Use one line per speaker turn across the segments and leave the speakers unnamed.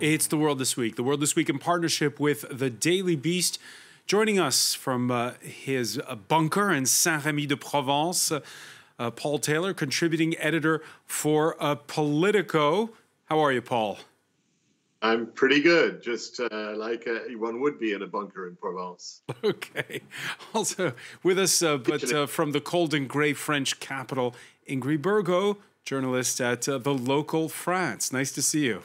It's The World This Week. The World This Week in partnership with The Daily Beast. Joining us from his bunker in Saint-Rémy-de-Provence, Paul Taylor, contributing editor for Politico. How are you, Paul?
I'm pretty good, just like one would be in a bunker in Provence.
Okay. Also with us, but from the cold and grey French capital, Ingrid Burgo, journalist at The Local France. Nice to see you.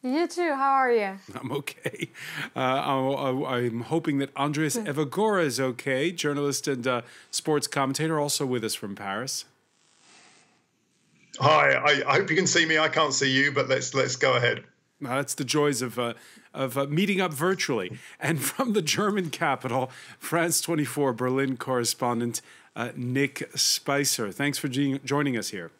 You too. How are you?
I'm okay. I'm hoping that Andres Evagora is okay, journalist and sports commentator, also with us from Paris.
Hi. I hope you can see me. I can't see you, but let's go ahead.
That's the joys of meeting up virtually. And from the German capital, France 24 Berlin correspondent Nick Spicer. Thanks for joining us here.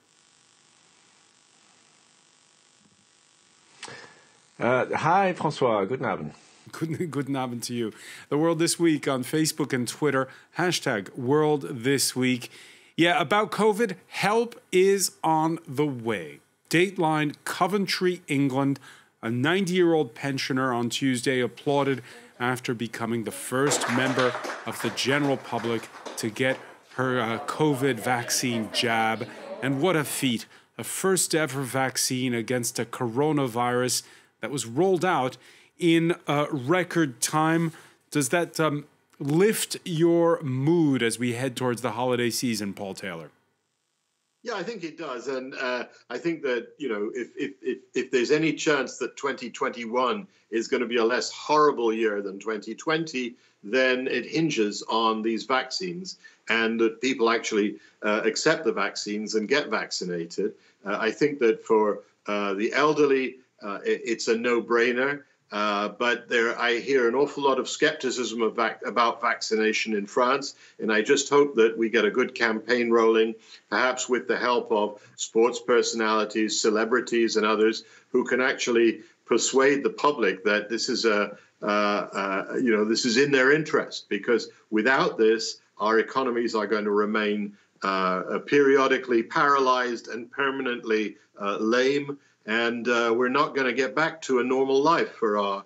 Hi, Francois. Guten Abend.
Guten Abend to you. The World This Week on Facebook and Twitter. # World This Week. Yeah, about COVID, help is on the way. Dateline Coventry, England. A 90-year-old pensioner on Tuesday applauded after becoming the first member of the general public to get her COVID vaccine jab. And what a feat. A first ever vaccine against a coronavirus that was rolled out in record time. Does that lift your mood as we head towards the holiday season, Paul Taylor?
Yeah, I think it does. And I think that, you know, if there's any chance that 2021 is going to be a less horrible year than 2020, then it hinges on these vaccines and that people actually accept the vaccines and get vaccinated. I think that for the elderly, it's a no-brainer. But I hear an awful lot of skepticism about vaccination in France, and I just hope that we get a good campaign rolling, perhaps with the help of sports personalities, celebrities, and others who can actually persuade the public that this is this is in their interest. Because without this, our economies are going to remain periodically paralyzed and permanently lame. And we're not going to get back to a normal life for our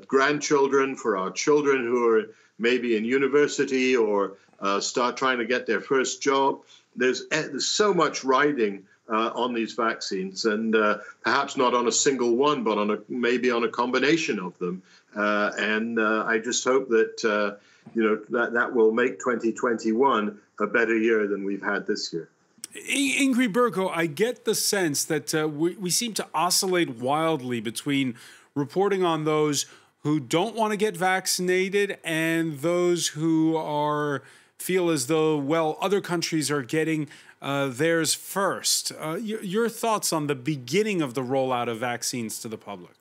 grandchildren, for our children who are maybe in university or start trying to get their first job. There's so much riding on these vaccines, and perhaps not on a single one, but maybe on a combination of them. And I just hope that that will make 2021 a better year than we've had this year.
Ingrid Burgo, I get the sense that we seem to oscillate wildly between reporting on those who don't want to get vaccinated and those who feel as though, well, other countries are getting theirs first. Your thoughts on the beginning of the rollout of vaccines to the public?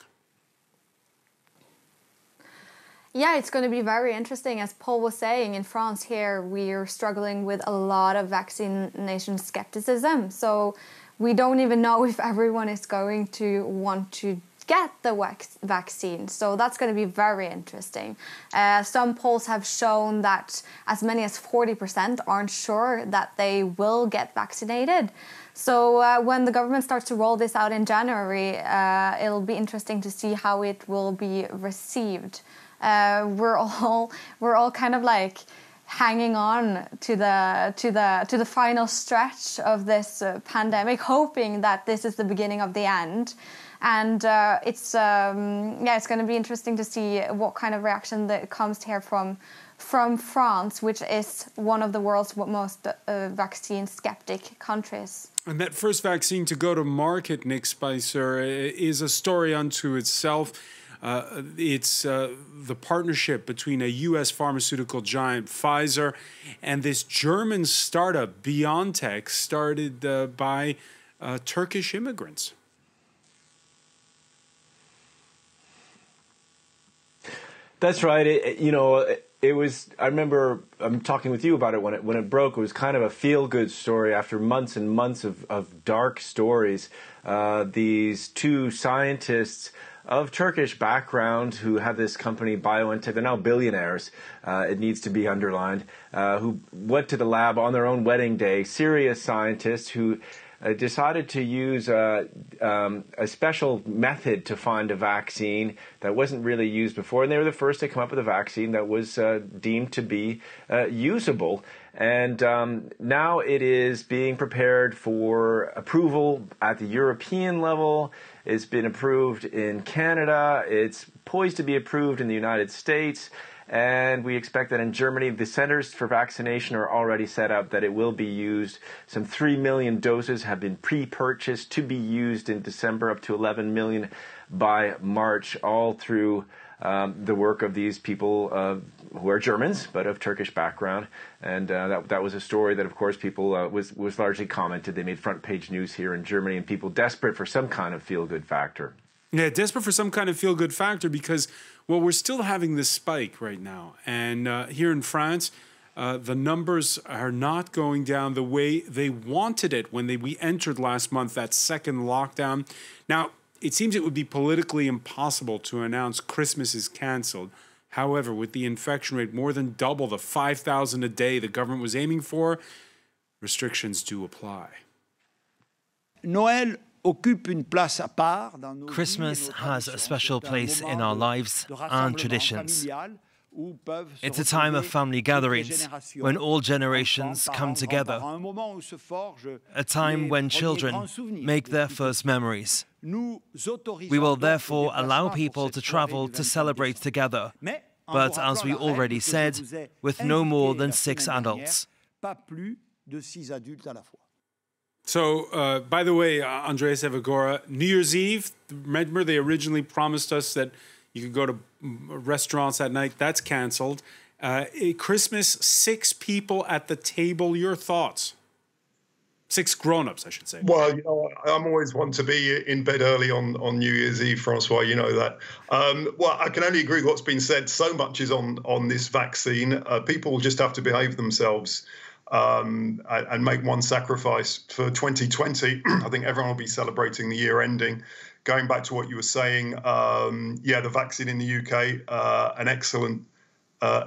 Yeah, it's going to be very interesting. As Paul was saying, in France here, we're struggling with a lot of vaccination skepticism. So we don't even know if everyone is going to want to get the vaccine. So that's going to be very interesting. Some polls have shown that as many as 40% aren't sure that they will get vaccinated. So when the government starts to roll this out in January, it'll be interesting to see how it will be received. We're all kind of like hanging on to the final stretch of this pandemic, hoping that this is the beginning of the end. And it's going to be interesting to see what kind of reaction that comes here from France, which is one of the world's most vaccine skeptic countries.
And that first vaccine to go to market, Nick Spicer, is a story unto itself. It's the partnership between a U.S. pharmaceutical giant, Pfizer, and this German startup, BioNTech, started by Turkish immigrants.
That's right. It was. I remember talking with you about it when it broke. It was kind of a feel-good story after months and months of dark stories. These two scientists of Turkish background who have this company, BioNTech. They're now billionaires, it needs to be underlined, who went to the lab on their own wedding day, serious scientists who decided to use a special method to find a vaccine that wasn't really used before. And they were the first to come up with a vaccine that was deemed to be usable. And now it is being prepared for approval at the European level. It's been approved in Canada. It's poised to be approved in the United States. And we expect that in Germany, the centers for vaccination are already set up, that it will be used. Some 3 million doses have been pre-purchased to be used in December, up to 11 million by March, all through the work of these people who are Germans, but of Turkish background. And that was a story that, of course, people was largely commented. They made front page news here in Germany, and people desperate for some kind of feel-good factor.
Yeah, desperate for some kind of feel-good factor because, well, we're still having this spike right now. And here in France, the numbers are not going down the way they wanted it when we entered last month, that second lockdown. Now, it seems it would be politically impossible to announce Christmas is canceled. However, with the infection rate more than double the 5,000 a day the government was aiming for, restrictions do apply.
Noël
Christmas has a special place in our lives and traditions. It's a time of family gatherings when all generations come together, a time when children make their first memories. We will therefore allow people to travel to celebrate together, but as we already said, with no more than 6 adults.
So, by the way, Andreas Evagora, New Year's Eve, remember they originally promised us that you could go to restaurants at night. That's canceled. Christmas, 6 people at the table. Your thoughts? 6 grown-ups, I should say.
Well, you know, I'm always one to be in bed early on New Year's Eve, Francois, you know that. Well, I can only agree with what's been said. So much is on this vaccine. People just have to behave themselves. And make one sacrifice for 2020. I think everyone will be celebrating the year ending. Going back to what you were saying, yeah, the vaccine in the UK, an excellent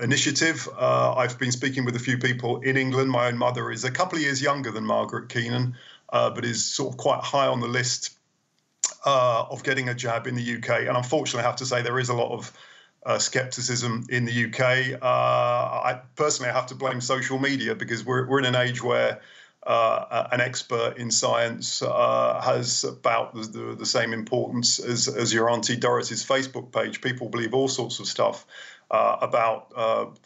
initiative. I've been speaking with a few people in England. My own mother is a couple of years younger than Margaret Keenan, but is sort of quite high on the list of getting a jab in the UK. And unfortunately, I have to say there is a lot of skepticism in the UK. I personally have to blame social media because we're in an age where an expert in science has about the same importance as your Auntie Dorothy's Facebook page. People believe all sorts of stuff about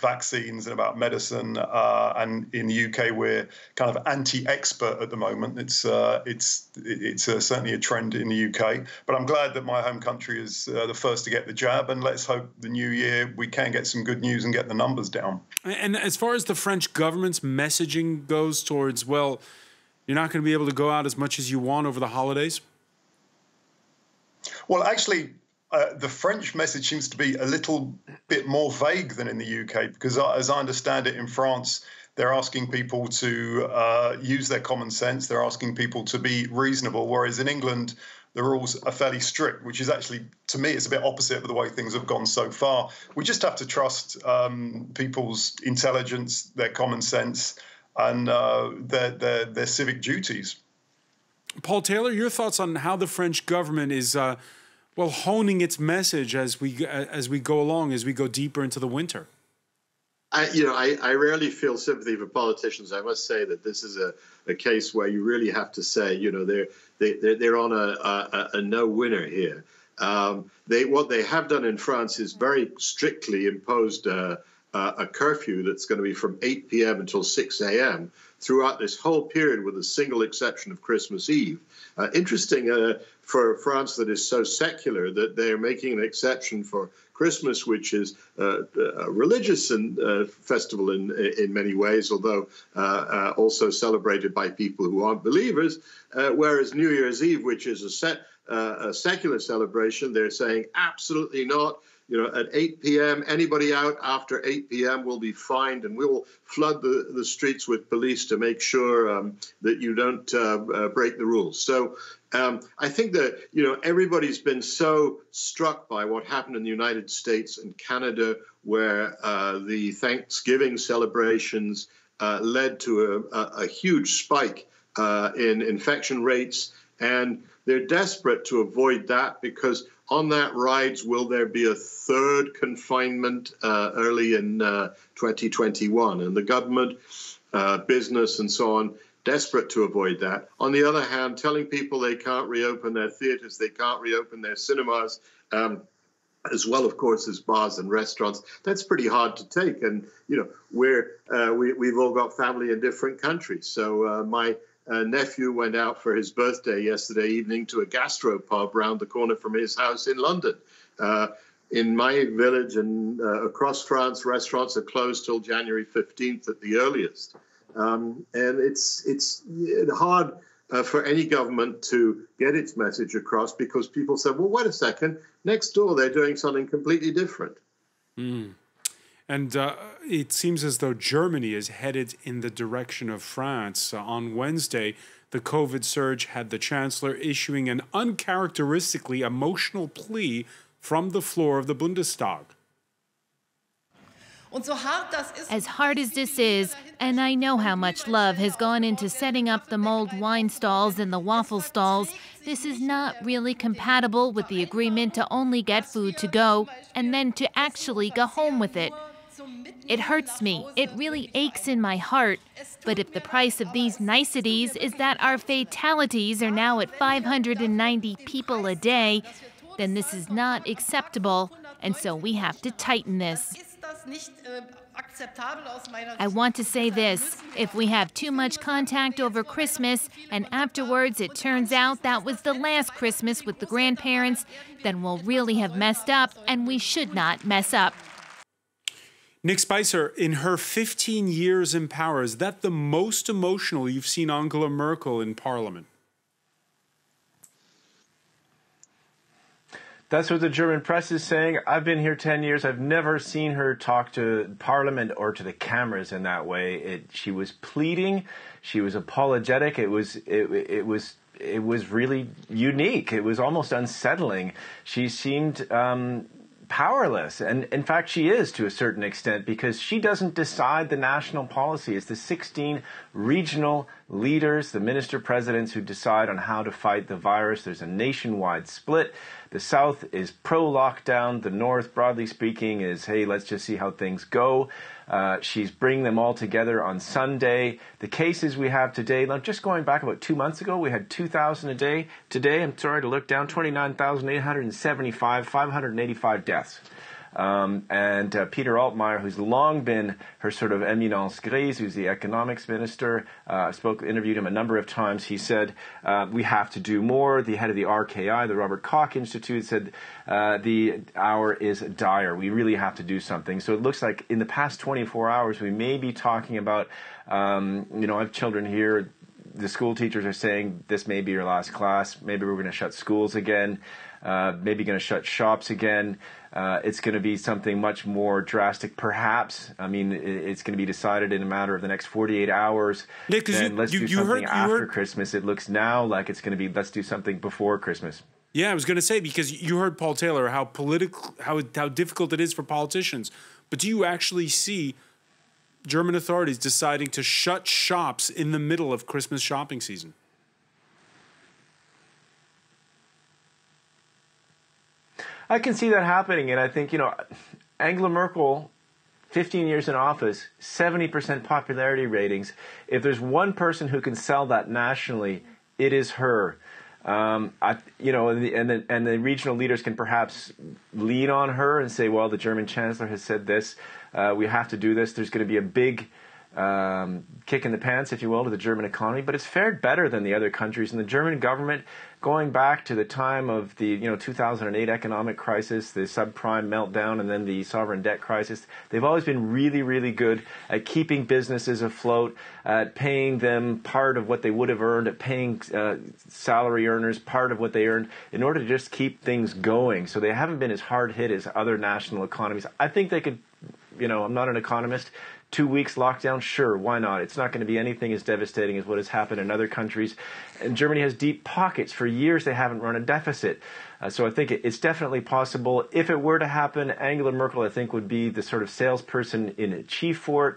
vaccines and about medicine, and in the UK we're kind of anti-expert at the moment. It's certainly a trend in the UK. But I'm glad that my home country is the first to get the jab, and let's hope the new year we can get some good news and get the numbers down.
And as far as the French government's messaging goes towards, well, you're not going to be able to go out as much as you want over the holidays?
Well, actually, the French message seems to be a little bit more vague than in the UK, because as I understand it, in France, they're asking people to use their common sense. They're asking people to be reasonable, whereas in England, the rules are fairly strict, which is actually, to me, it's a bit opposite of the way things have gone so far. We just have to trust people's intelligence, their common sense, and their civic duties.
Paul Taylor, your thoughts on how the French government is well, honing its message as we go along, as we go deeper into the winter?
I rarely feel sympathy for politicians. I must say that this is a case where you really have to say, they're on a no-winner here. What they have done in France is very strictly imposed a curfew that's going to be from 8 p.m. until 6 a.m. throughout this whole period, with a single exception of Christmas Eve. Interesting for France, that is so secular, that they're making an exception for Christmas, which is a religious festival in many ways, although also celebrated by people who aren't believers, whereas New Year's Eve, which is a secular celebration, they're saying absolutely not. At 8 p.m., anybody out after 8 p.m. will be fined, and we'll flood the streets with police to make sure that you don't break the rules. So I think that, everybody's been so struck by what happened in the United States and Canada, where the Thanksgiving celebrations led to a huge spike in infection rates, and they're desperate to avoid that because on that rides, will there be a third confinement early in 2021? And the government, business and so on, desperate to avoid that. On the other hand, telling people they can't reopen their theaters, they can't reopen their cinemas, as well, of course, as bars and restaurants, that's pretty hard to take. And, you know, we've all got family in different countries. So my nephew went out for his birthday yesterday evening to a gastropub round the corner from his house in London. In my village and across France, restaurants are closed till January 15th at the earliest. And it's hard for any government to get its message across because people say, well, wait a second, next door they're doing something completely different.
Mm. And it seems as though Germany is headed in the direction of France. On Wednesday, the COVID surge had the Chancellor issuing an uncharacteristically emotional plea from the floor of the Bundestag.
As hard as this is, and I know how much love has gone into setting up the mulled wine stalls and the waffle stalls, this is not really compatible with the agreement to only get food to go and then to actually go home with it. It hurts me. It really aches in my heart. But if the price of these niceties is that our fatalities are now at 590 people a day, then this is not acceptable, and so we have to tighten this. I want to say this. If we have too much contact over Christmas and afterwards it turns out that was the last Christmas with the grandparents, then we'll really have messed up, and we should not mess up.
Nick Spicer, in her 15 years in power, is that the most emotional you've seen Angela Merkel in Parliament?
That's what the German press is saying. I've been here 10 years. I've never seen her talk to Parliament or to the cameras in that way. She was pleading. She was apologetic. It was really unique. It was almost unsettling. She seemed powerless. And in fact, she is to a certain extent because she doesn't decide the national policy. It's the 16 regional leaders, the minister presidents who decide on how to fight the virus. There's a nationwide split. The South is pro-lockdown. The North, broadly speaking, is, hey, let's just see how things go. She's bringing them all together on Sunday. The cases we have today, now just going back about 2 months ago, we had 2,000 a day. Today, I'm sorry to look down, 29,875, 585 deaths. And Peter Altmaier, who's long been her sort of éminence grise, who's the economics minister, interviewed him a number of times. He said, we have to do more. The head of the RKI, the Robert Koch Institute, said the hour is dire. We really have to do something. So it looks like in the past 24 hours, we may be talking about, I have children here. The school teachers are saying this may be your last class. Maybe we're going to shut schools again. Maybe going to shut shops again. It's going to be something much more drastic, perhaps. I mean, it's going to be decided in a matter of the next 48 hours.
Yeah, because
let's do something after Christmas. It looks now like it's going to be, let's do something before Christmas.
Yeah, I was going to say, because you heard Paul Taylor, how difficult it is for politicians. But do you actually see German authorities deciding to shut shops in the middle of Christmas shopping season?
I can see that happening, and I think, Angela Merkel, 15 years in office, 70% popularity ratings. If there's one person who can sell that nationally, it is her. And the regional leaders can perhaps lean on her and say, well, the German chancellor has said this. We have to do this. There's going to be a big kick in the pants, if you will, to the German economy, but it's fared better than the other countries. And the German government, going back to the time of the 2008 economic crisis, the subprime meltdown, and then the sovereign debt crisis, they've always been really, really good at keeping businesses afloat, at paying them part of what they would have earned, at paying salary earners part of what they earned in order to just keep things going. So they haven't been as hard hit as other national economies. I think they could, I'm not an economist, 2 weeks lockdown? Sure, why not? It's not going to be anything as devastating as what has happened in other countries. And Germany has deep pockets. For years, they haven't run a deficit. So I think it's definitely possible. If it were to happen, Angela Merkel, I think, would be the sort of salesperson in chief for it.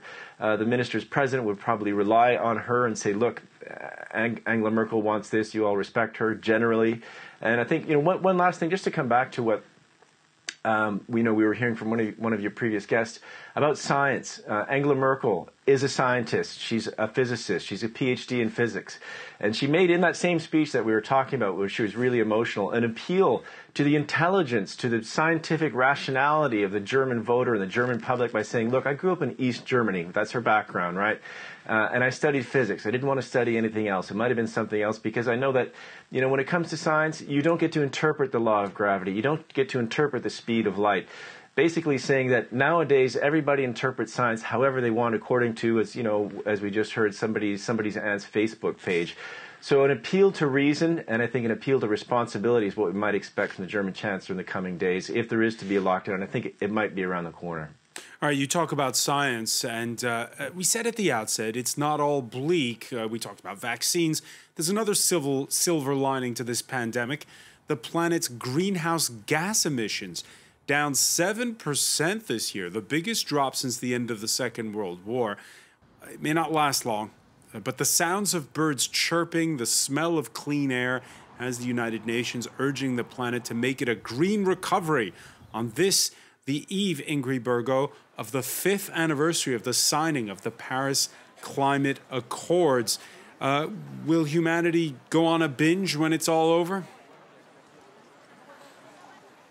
The minister's president would probably rely on her and say, look, Angela Merkel wants this. You all respect her generally. And I think, one last thing, just to come back to what we were hearing from one of your previous guests about science. Angela Merkel is a scientist. She's a physicist. She's a PhD in physics. And she made, in that same speech that we were talking about, where she was really emotional, an appeal to the intelligence, to the scientific rationality of the German voter and the German public by saying, look, I grew up in East Germany. That's her background, right? And I studied physics. I didn't want to study anything else. It might have been something else because I know that, when it comes to science, you don't get to interpret the law of gravity. You don't get to interpret the speed of light. Basically saying that nowadays everybody interprets science however they want, according to, as we just heard, somebody's aunt's Facebook page. So an appeal to reason, and I think an appeal to responsibility is what we might expect from the German Chancellor in the coming days. If there is to be a lockdown, I think it might be around the corner.
All right, you talk about science, and we said at the outset, it's not all bleak. We talked about vaccines. There's another silver lining to this pandemic. The planet's greenhouse gas emissions down 7% this year, the biggest drop since the end of the Second World War. It may not last long, but the sounds of birds chirping, the smell of clean air, has the United Nations urging the planet to make it a green recovery on this, the eve, Ingrid Burgo, of the 5th anniversary of the signing of the Paris Climate Accords. Will humanity go on a binge when it's all over?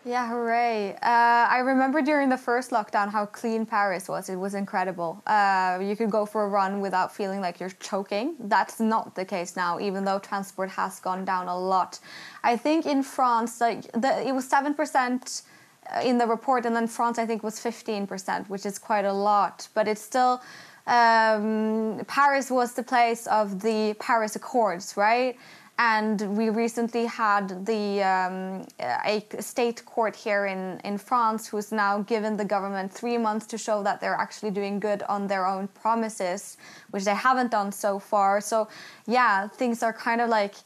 Yeah, hooray. I remember during the first lockdown how clean Paris was. It was incredible. You could go for a run without feeling like you're choking. That's not the case now, even though transport has gone down a lot. I think in France, it was 7% in the report, and then France, I think, was 15%, which is quite a lot. But it's still, Paris was the place of the Paris Accords, right? And we recently had a state court here in France who's now given the government 3 months to show that they're actually doing good on their own promises, which they haven't done so far. So yeah, things are kind of like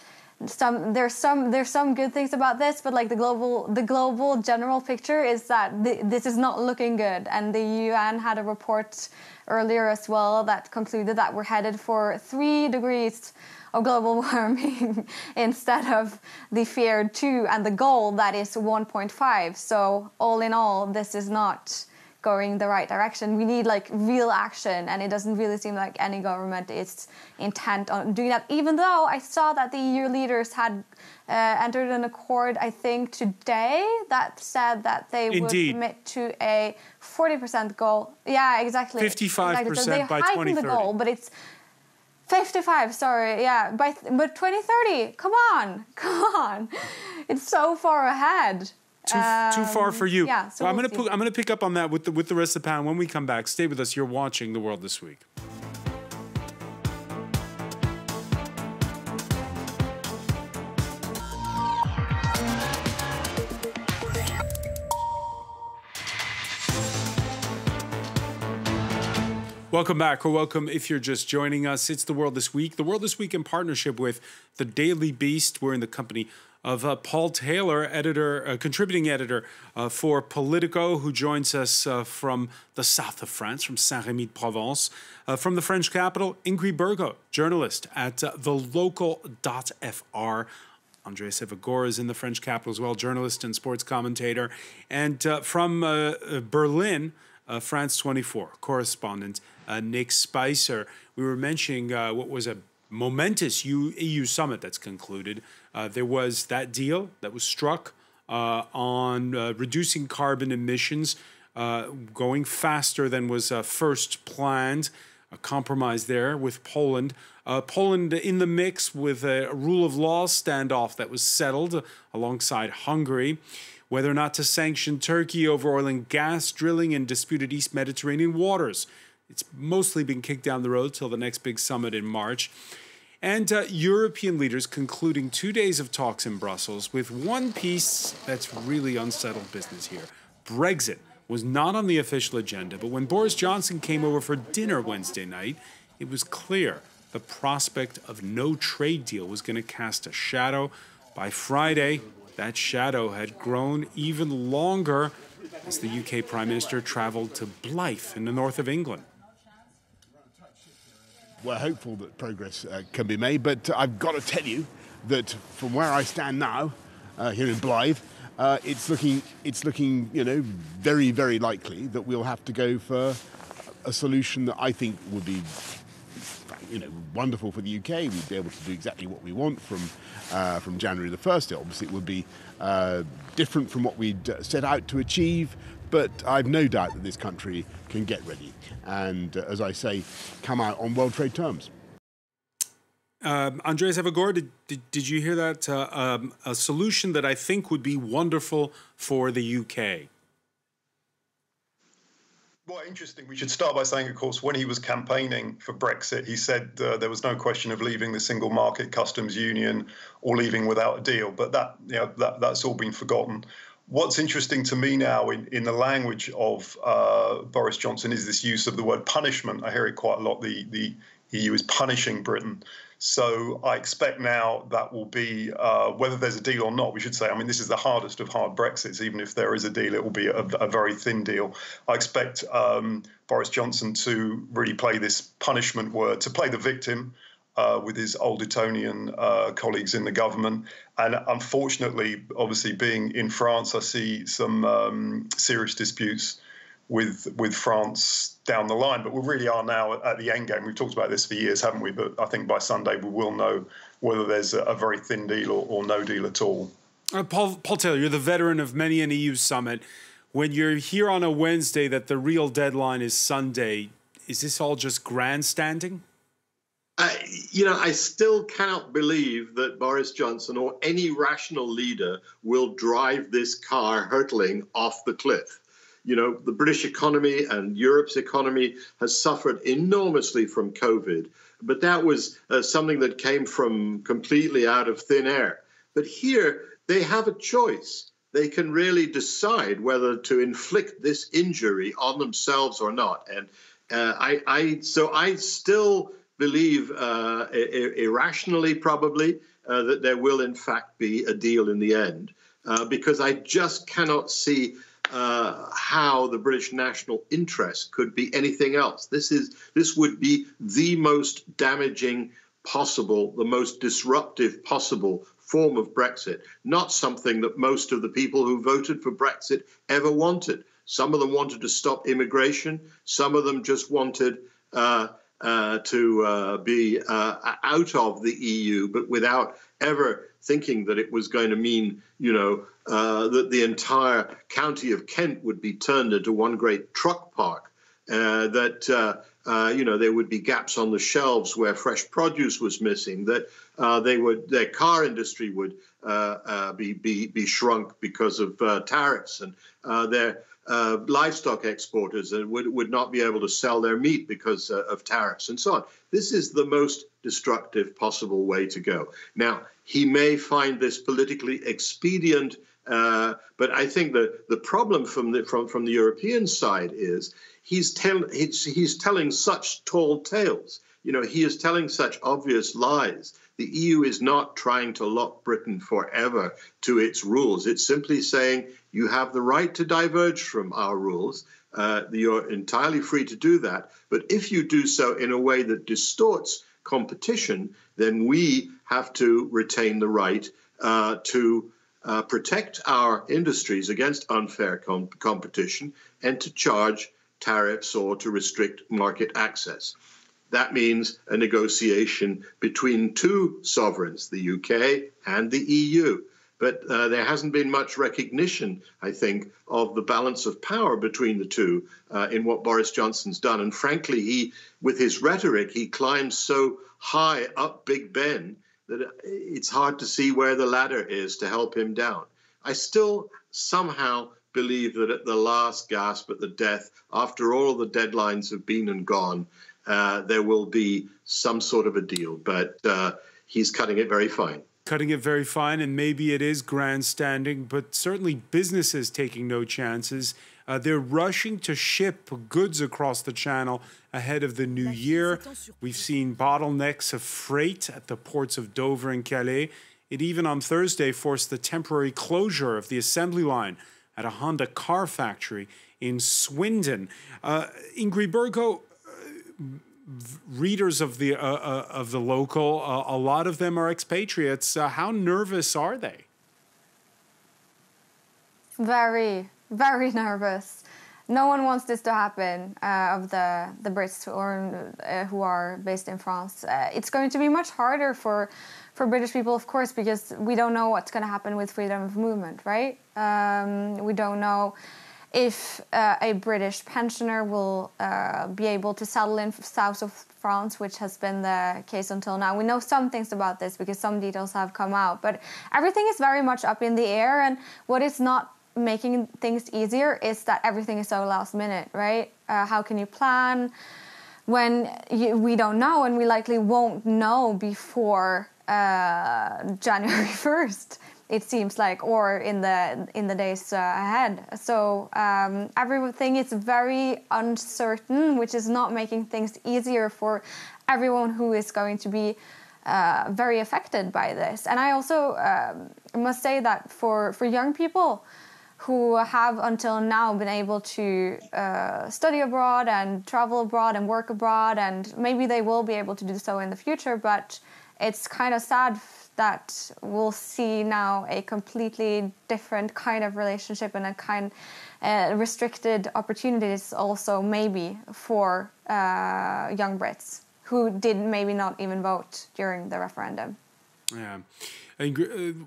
there's some good things about this, but like the global general picture is that this is not looking good. And the UN had a report earlier as well that concluded that we're headed for 3 degrees of global warming instead of the feared 2 and the goal that is 1.5. So all in all, this is not going the right direction. We need like real action, and it doesn't really seem like any government is intent on doing that, even though I saw that the EU leaders had entered an accord, I think today, that said that they would commit to a 40% goal. Yeah, exactly.
55%
so they
by 2030.
The goal, but it's 55, sorry, yeah, but 2030, come on. It's so far ahead.
Too far for you.
Yeah, so
I'm going to pick up on that with the rest of the panel when we come back. Stay with us. You're watching The World This Week. Welcome back, or welcome if you're just joining us. It's The World This Week. The World This Week in partnership with The Daily Beast. We're in the company of Paul Taylor, contributing editor for Politico, who joins us from the south of France, from Saint-Rémy-de-Provence. From the French capital, Ingrid Burgo, journalist at thelocal.fr. Andreas Evagora is in the French capital as well, journalist and sports commentator. And from Berlin, France 24 correspondent Nick Spicer. We were mentioning what was a momentous EU summit that's concluded. There was that deal that was struck on reducing carbon emissions, going faster than was first planned. A compromise there with Poland. Poland in the mix with a rule of law standoff that was settled alongside Hungary. Whether or not to sanction Turkey over oil and gas drilling in disputed East Mediterranean waters. It's mostly been kicked down the road till the next big summit in March. And European leaders concluding 2 days of talks in Brussels with one piece that's really unsettled business here. Brexit, was not on the official agenda, but when Boris Johnson came over for dinner Wednesday night, it was clear the prospect of no trade deal was going to cast a shadow. By Friday, that shadow had grown even longer as the UK Prime Minister travelled to Blyth in the north of England.
We're hopeful that progress can be made, but I've got to tell you that from where I stand now, here in Blyth, it's looking, very, very likely that we'll have to go for a solution that I think would be, wonderful for the UK. We'd be able to do exactly what we want from January the 1st. Obviously, it would be different from what we'd set out to achieve, but I've no doubt that this country can get ready and, as I say, come out on world trade terms.
Andreas Evagor, did you hear that? A solution that I think would be wonderful for the UK.
Well, interesting. We should start by saying, of course, when he was campaigning for Brexit, he said there was no question of leaving the single market customs union or leaving without a deal. But that's all been forgotten. What's interesting to me now in the language of Boris Johnson is this use of the word punishment. I hear it quite a lot. The EU is punishing Britain. So I expect now that will be, whether there's a deal or not, we should say, I mean, this is the hardest of hard Brexits. Even if there is a deal, it will be a very thin deal. I expect Boris Johnson to really play this punishment word, to play the victim with his old Etonian colleagues in the government. And unfortunately, obviously being in France, I see some serious disputes with France down the line, but we really are now at the end game. We've talked about this for years, haven't we? But I think by Sunday we will know whether there's a very thin deal or no deal at all.
Paul Taylor, you're the veteran of many an EU summit. When you're here on a Wednesday that the real deadline is Sunday, is this all just grandstanding?
I still cannot believe that Boris Johnson or any rational leader will drive this car hurtling off the cliff. The British economy and Europe's economy has suffered enormously from COVID, but that was something that came from completely out of thin air. But here they have a choice. They can really decide whether to inflict this injury on themselves or not. And I still believe irrationally probably that there will in fact be a deal in the end, because I just cannot see how the British national interest could be anything else. This would be the most damaging possible, the most disruptive possible form of Brexit, not something that most of the people who voted for Brexit ever wanted. Some of them wanted to stop immigration. Some of them just wanted to be out of the EU, but without ever thinking that it was going to mean, that the entire county of Kent would be turned into one great truck park, that there would be gaps on the shelves where fresh produce was missing, that their car industry would be shrunk because of tariffs, and their livestock exporters would not be able to sell their meat because of tariffs and so on. This is the most destructive possible way to go. Now, he may find this politically expedient, but I think that the problem from the European side is he's telling such tall tales. He is telling such obvious lies. The EU is not trying to lock Britain forever to its rules. It's simply saying you have the right to diverge from our rules. You're entirely free to do that. But if you do so in a way that distorts competition, then we have to retain the right to protect our industries against unfair competition and to charge tariffs or to restrict market access. That means a negotiation between two sovereigns, the UK and the EU. But there hasn't been much recognition, I think, of the balance of power between the two in what Boris Johnson's done. And frankly, with his rhetoric, he climbs so high up Big Ben that it's hard to see where the ladder is to help him down. I still somehow believe that at the last gasp, at the death, after all the deadlines have been and gone, there will be some sort of a deal. But he's cutting it very fine.
Cutting it very fine, and maybe it is grandstanding, but certainly businesses taking no chances. They're rushing to ship goods across the channel ahead of the new year. We've seen bottlenecks of freight at the ports of Dover and Calais. It even on Thursday forced the temporary closure of the assembly line at a Honda car factory in Swindon. Ingrid Burgo, readers of the local, a lot of them are expatriates. How nervous are they?
Very, very nervous. No one wants this to happen of the Brits who are based in France. It's going to be much harder for British people, of course, because we don't know what's going to happen with freedom of movement, right? We don't know if a British pensioner will be able to settle in south of France, which has been the case until now. We know some things about this because some details have come out, but everything is very much up in the air, and what is not making things easier is that everything is so last minute, right? How can you plan when we don't know, and we likely won't know before January 1st, it seems like, or in the days ahead. So everything is very uncertain, which is not making things easier for everyone who is going to be very affected by this. And I also must say that for young people who have until now been able to study abroad and travel abroad and work abroad, and maybe they will be able to do so in the future, but it's kind of sad that we'll see now a completely different kind of relationship and a kind restricted opportunities also maybe for young Brits who did maybe not even vote during the referendum.
Yeah. And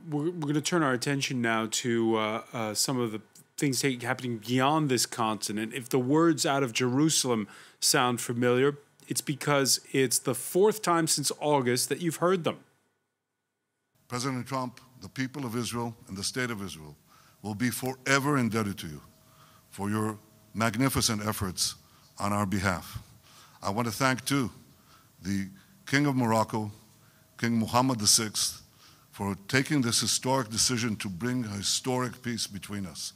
we're going to turn our attention now to some of the things happening beyond this continent. If the words out of Jerusalem sound familiar, it's because it's the fourth time since August that you've heard them.
President Trump, the people of Israel and the state of Israel will be forever indebted to you for your magnificent efforts on our behalf. I want to thank, too, the King of Morocco, King Mohammed VI, for taking this historic decision to bring a historic peace between us.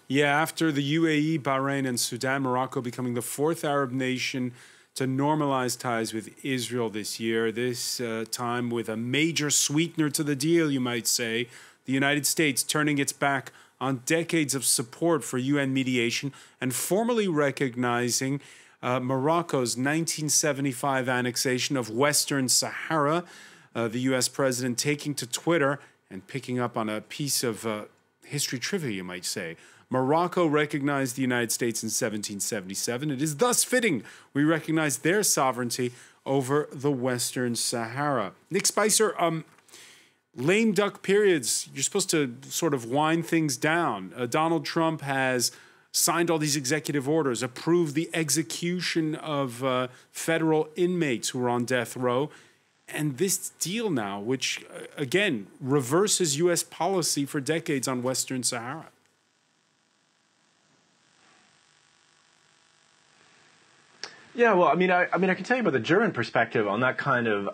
Yeah, after the UAE, Bahrain, and Sudan, Morocco becoming the fourth Arab nation to normalize ties with Israel this year, this time with a major sweetener to the deal, you might say, the United States turning its back on decades of support for UN mediation and formally recognizing Morocco's 1975 annexation of Western Sahara. The U.S. president taking to Twitter and picking up on a piece of history trivia, you might say. Morocco recognized the United States in 1777. It is thus fitting we recognize their sovereignty over the Western Sahara. Nick Spicer, lame duck periods, you're supposed to sort of wind things down. Donald Trump has signed all these executive orders, approved the execution of federal inmates who are on death row. And this deal now, which, again, reverses U.S. policy for decades on Western Sahara.
Yeah, well, I mean, I can tell you about the German perspective on that kind of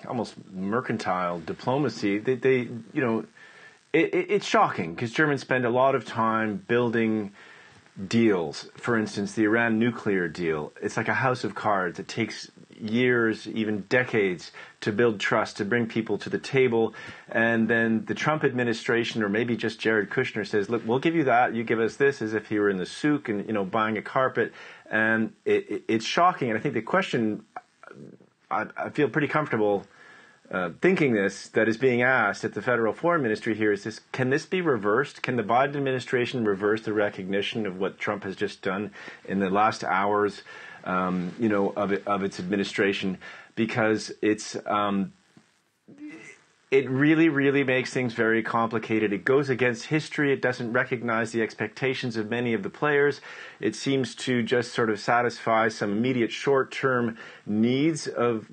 almost mercantile diplomacy. They you know, it's shocking because Germans spend a lot of time building deals. For instance, the Iran nuclear deal. It's like a house of cards. It takes years, even decades, to build trust, to bring people to the table. And then the Trump administration, or maybe just Jared Kushner, says, look, we'll give you that. You give us this, as if he were in the souk and, you know, buying a carpet. And it's shocking. And I think the question, I feel pretty comfortable thinking this, that is being asked at the federal foreign ministry here is this: can this be reversed? Can the Biden administration reverse the recognition of what Trump has just done in the last hours, you know, of its administration? Because it's it really, really makes things very complicated. It goes against history. It doesn't recognize the expectations of many of the players. It seems to just sort of satisfy some immediate short-term needs of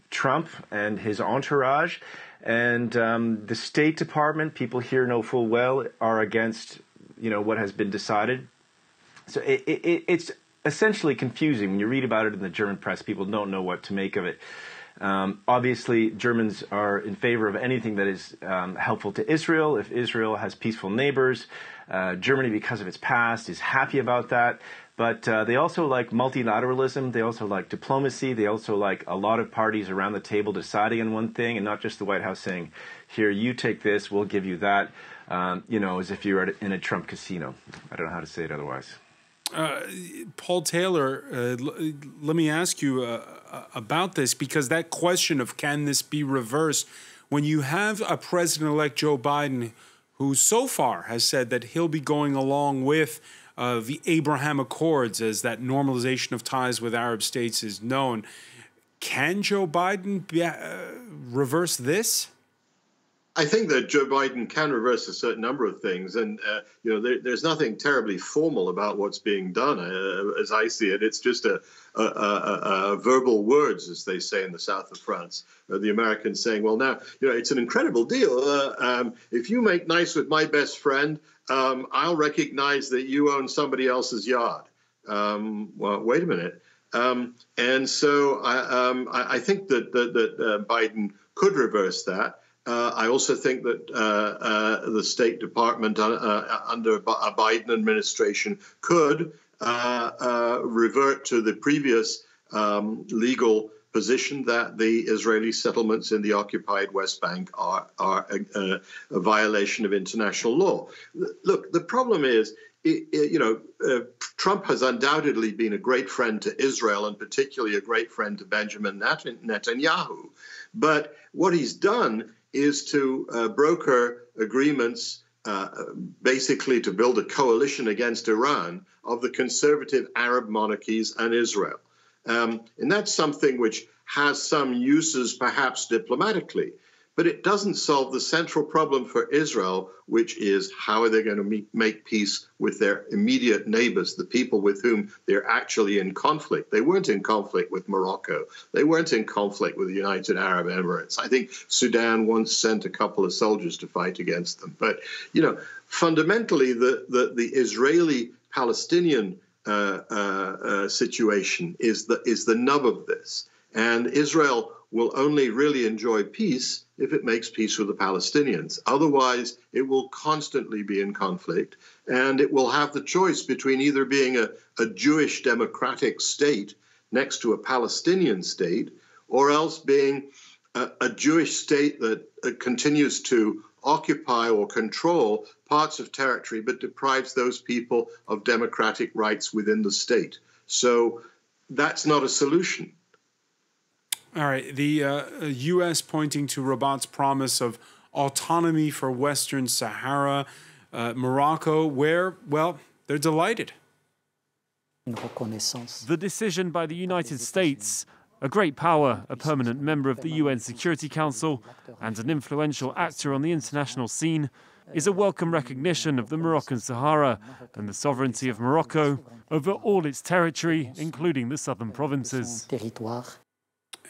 Trump and his entourage. And the State Department, people here know full well, are against, you know, what has been decided. So it's essentially confusing. When you read about it in the German press, people don't know what to make of it. Obviously, Germans are in favor of anything that is helpful to Israel. If Israel has peaceful neighbors, Germany, because of its past, is happy about that. But they also like multilateralism. They also like diplomacy. They also like a lot of parties around the table deciding on one thing and not just the White House saying, here, you take this, we'll give you that, as if you were in a Trump casino. I don't know how to say it otherwise.
Paul Taylor, let me ask you about this, because that question of can this be reversed, when you have a President-elect Joe Biden who so far has said that he'll be going along with the Abraham Accords, as that normalization of ties with Arab states is known, can Joe Biden reverse this?
I think that Joe Biden can reverse a certain number of things, and there's nothing terribly formal about what's being done. As I see it, it's just a verbal words, as they say in the south of France. The Americans saying, "Well, now it's an incredible deal. If you make nice with my best friend, I'll recognize that you own somebody else's yard." Well, wait a minute. And so I think that Biden could reverse that. I also think that the State Department under a Biden administration could revert to the previous legal position that the Israeli settlements in the occupied West Bank are a violation of international law. Look, the problem is, Trump has undoubtedly been a great friend to Israel, and particularly a great friend to Benjamin Netanyahu. But what he's done is to broker agreements, basically to build a coalition against Iran of the conservative Arab monarchies and Israel. And that's something which has some uses, perhaps diplomatically, but it doesn't solve the central problem for Israel, which is how are they going to make peace with their immediate neighbors, the people with whom they're actually in conflict. They weren't in conflict with Morocco. They weren't in conflict with the United Arab Emirates. I think Sudan once sent a couple of soldiers to fight against them. But, fundamentally, the Israeli-Palestinian situation is the nub of this. And Israel will only really enjoy peace if it makes peace with the Palestinians. Otherwise, it will constantly be in conflict, and it will have the choice between either being a Jewish democratic state next to a Palestinian state, or else being a Jewish state that continues to occupy or control parts of territory but deprives those people of democratic rights within the state. So that's not a solution.
All right. The U.S. pointing to Rabat's promise of autonomy for Western Sahara. Morocco, where, well, they're delighted.
The decision by the United States, a great power, a permanent member of the UN Security Council, and an influential actor on the international scene, is a welcome recognition of the Moroccan Sahara and the sovereignty of Morocco over all its territory, including the southern provinces.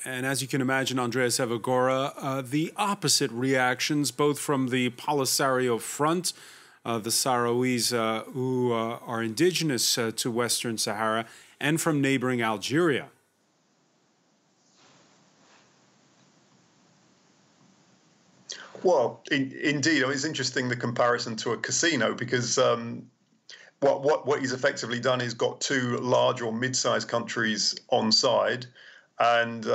And as you can imagine, Andreas Evagora, the opposite reactions, both from the Polisario Front, the Sahrawis who are indigenous to Western Sahara, and from neighboring Algeria.
Well, indeed, it's interesting, the comparison to a casino, because what he's effectively done is got two large or mid-sized countries on side, and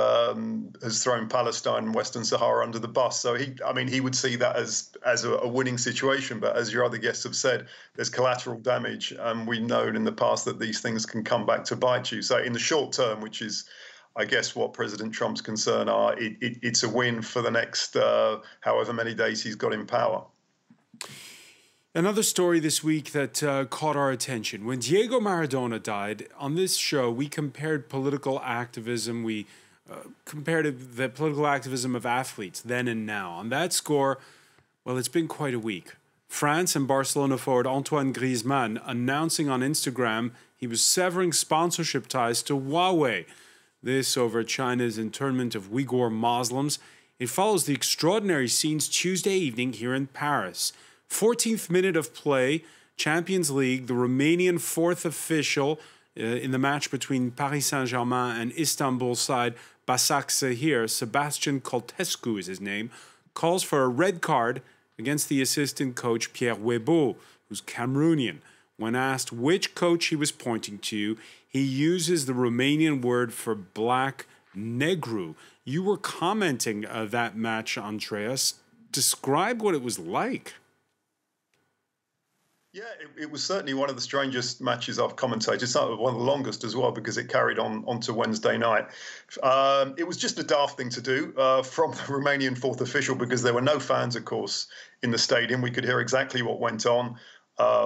has thrown Palestine and Western Sahara under the bus. So he would see that as a winning situation. But as your other guests have said, there's collateral damage, and we've known in the past that these things can come back to bite you. So in the short term, which is, I guess, what President Trump's concern are, it's a win for the next however many days he's got in power.
Another story this week that caught our attention. When Diego Maradona died, on this show, we compared political activism. We compared the political activism of athletes then and now. On that score, well, it's been quite a week. France and Barcelona forward Antoine Griezmann announcing on Instagram he was severing sponsorship ties to Huawei. This over China's internment of Uyghur Muslims. It follows the extraordinary scenes Tuesday evening here in Paris. 14th minute of play, Champions League, the Romanian fourth official in the match between Paris Saint-Germain and Istanbul side Basaksehir, Sebastian Coltescu is his name, calls for a red card against the assistant coach Pierre Webeau. who's Cameroonian. When asked which coach he was pointing to, he uses the Romanian word for black, negru. You were commenting that match, Andreas. Describe what it was like.
Yeah, it was certainly one of the strangest matches I've commentated. It's one of the longest as well because it carried on to Wednesday night. It was just a daft thing to do from the Romanian fourth official because there were no fans, of course, in the stadium. We could hear exactly what went on.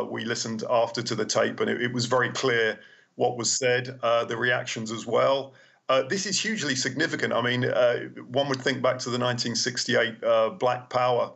We listened after to the tape, and it was very clear what was said, the reactions as well. This is hugely significant. I mean, one would think back to the 1968 Black Power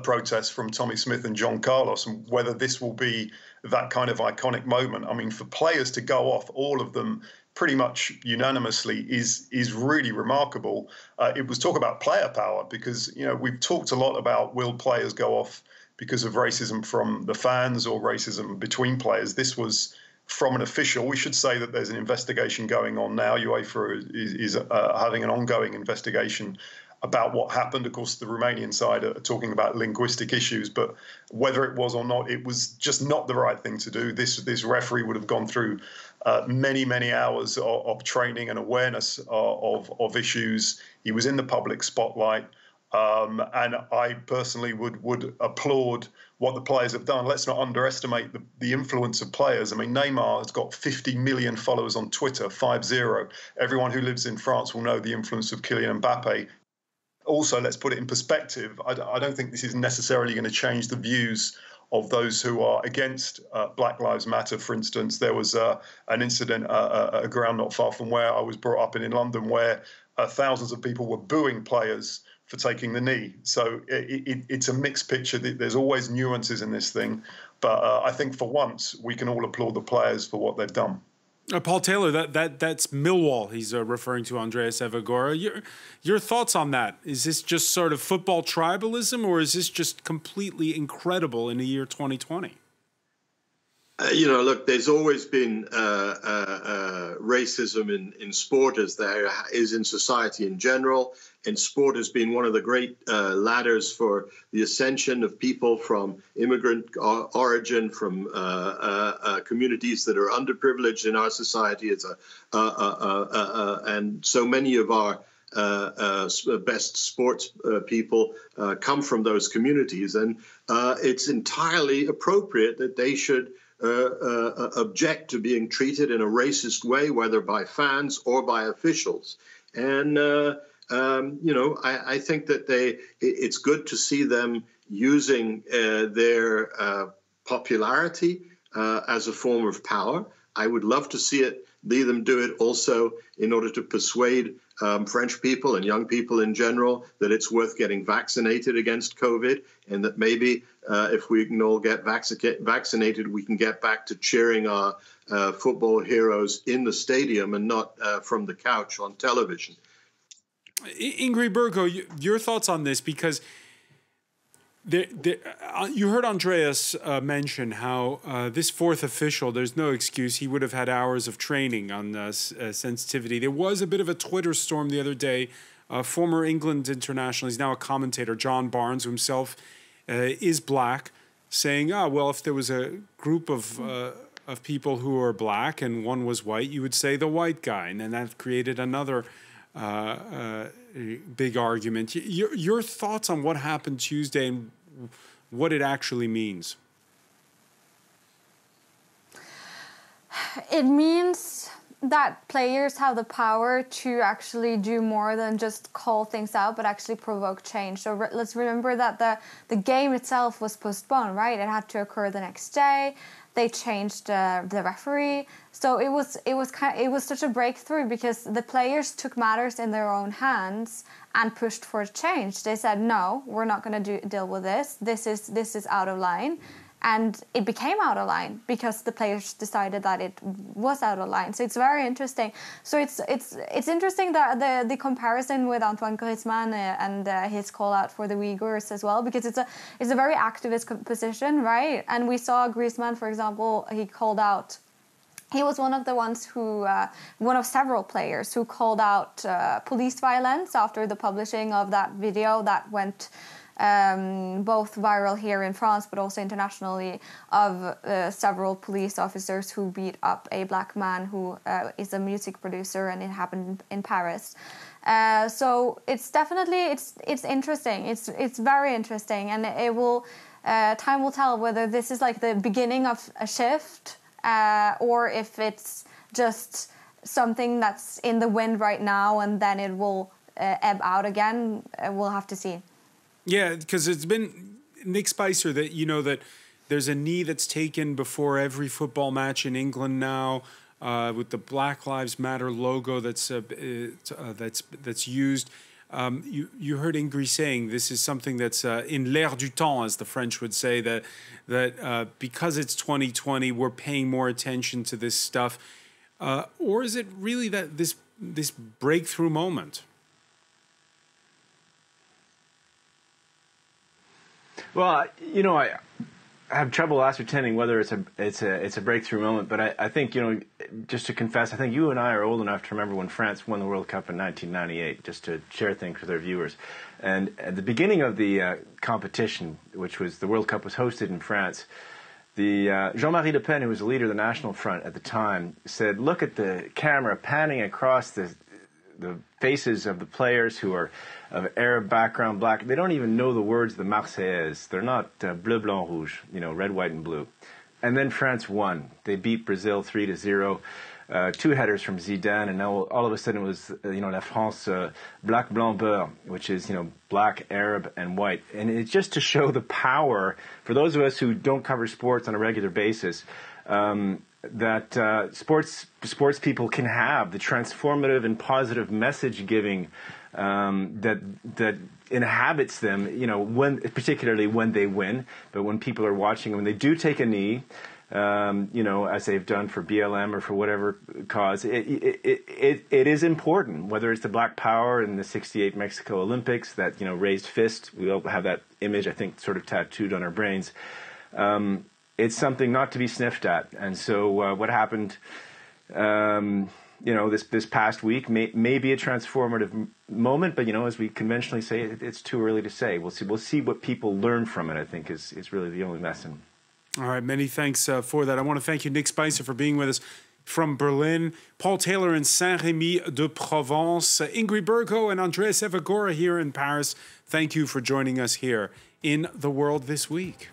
protest from Tommy Smith and John Carlos, and whether this will be that kind of iconic moment. I mean, for players to go off, all of them pretty much unanimously, is really remarkable. It was talk about player power because, you know, we've talked a lot about will players go off because of racism from the fans or racism between players. This was from an official. We should say that there's an investigation going on now. UEFA is having an ongoing investigation about what happened. Of course, the Romanian side are talking about linguistic issues, but whether it was or not, it was just not the right thing to do. This referee would have gone through many hours of training and awareness of issues. He was in the public spotlight, and I personally would applaud what the players have done. Let's not underestimate the influence of players. I mean, Neymar has got 50 million followers on Twitter, 50. Everyone who lives in France will know the influence of Kylian Mbappe. Also, let's put it in perspective. I don't think this is necessarily going to change the views of those who are against Black Lives Matter. For instance, there was an incident at a ground not far from where I was brought up in London where thousands of people were booing players for taking the knee. So it's a mixed picture. There's always nuances in this thing. But I think for once, we can all applaud the players for what they've done.
Paul Taylor, that's Millwall. He's referring to Andreas Evagora. Your thoughts on that? Is this just sort of football tribalism, or is this just completely incredible in the year 2020?
Look, there's always been racism in sport, as there is in society in general. And sport has been one of the great ladders for the ascension of people from immigrant origin, from communities that are underprivileged in our society. And so many of our best sports people come from those communities. And it's entirely appropriate that they should object to being treated in a racist way, whether by fans or by officials. And I think that it's good to see them using their popularity as a form of power. I would love to see them do it also in order to persuade French people and young people in general that it's worth getting vaccinated against COVID, and that maybe if we can all get vaccinated, we can get back to cheering our football heroes in the stadium and not from the couch on television.
Ingrid Burgo, your thoughts on this? Because you heard Andreas mention how this fourth official, there's no excuse. He would have had hours of training on sensitivity. There was a bit of a Twitter storm the other day. Former England international, he's now a commentator, John Barnes, who himself is black, saying, well, if there was a group of people who are black and one was white, you would say the white guy. And then that created another big argument. Your thoughts on what happened Tuesday and what it actually means?
It means that players have the power to actually do more than just call things out, but actually provoke change. So let's remember that the game itself was postponed, right? It had to occur the next day. They changed the referee. So it was such a breakthrough because the players took matters in their own hands and pushed for change. They said, no, we're not going to deal with this. This is out of line. And it became out of line because the players decided that it was out of line. So it's very interesting. So it's interesting that the comparison with Antoine Griezmann and his call out for the Uyghurs as well, because it's a very activist position, right? And we saw Griezmann, for example, he called out. He was one of the ones who, one of several players who called out police violence after the publishing of that video that went both viral here in France but also internationally, of several police officers who beat up a black man who is a music producer, and it happened in Paris. So it's definitely it's interesting. It's very interesting, and it will time will tell whether this is like the beginning of a shift or if it's just something that's in the wind right now and then it will ebb out again. We'll have to see.
Yeah, because it's been Nick Spicer that that there's a knee that's taken before every football match in England now, with the Black Lives Matter logo that's used. You heard Ingrid saying this is something that's in l'air du temps, as the French would say, that because it's 2020, we're paying more attention to this stuff, or is it really that this breakthrough moment?
Well, I have trouble ascertaining whether it's a breakthrough moment, but I think, just to confess, I think you and I are old enough to remember when France won the World Cup in 1998, just to share things with our viewers. And at the beginning of the competition, which was the World Cup was hosted in France, the Jean-Marie Le Pen, who was the leader of the National Front at the time, said, "Look at the camera panning across the faces of the players who are of Arab background, black. They don't even know the words of the Marseillaise. They're not bleu, blanc, rouge, red, white, and blue." And then France won. They beat Brazil 3-0, 2 headers from Zidane, and now all of a sudden it was, La France black, blanc, beurre, which is, black, Arab, and white. And it's just to show the power, for those of us who don't cover sports on a regular basis, that sports people can have, the transformative and positive message giving that inhabits them, particularly when they win, but when people are watching, when they do take a knee, as they've done for BLM or for whatever cause, it is important, whether it's the Black Power in the '68 Mexico Olympics, that, raised fist. We all have that image, I think, sort of tattooed on our brains. It's something not to be sniffed at. And so what happened, this past week may be a transformative moment, but, as we conventionally say, it's too early to say. We'll see what people learn from it, I think, is really the only lesson.
All right, many thanks for that. I want to thank you, Nick Spicer, for being with us from Berlin, Paul Taylor in Saint-Rémy-de-Provence, Ingrid Burgo and Andreas Evagora here in Paris. Thank you for joining us here in The World This Week.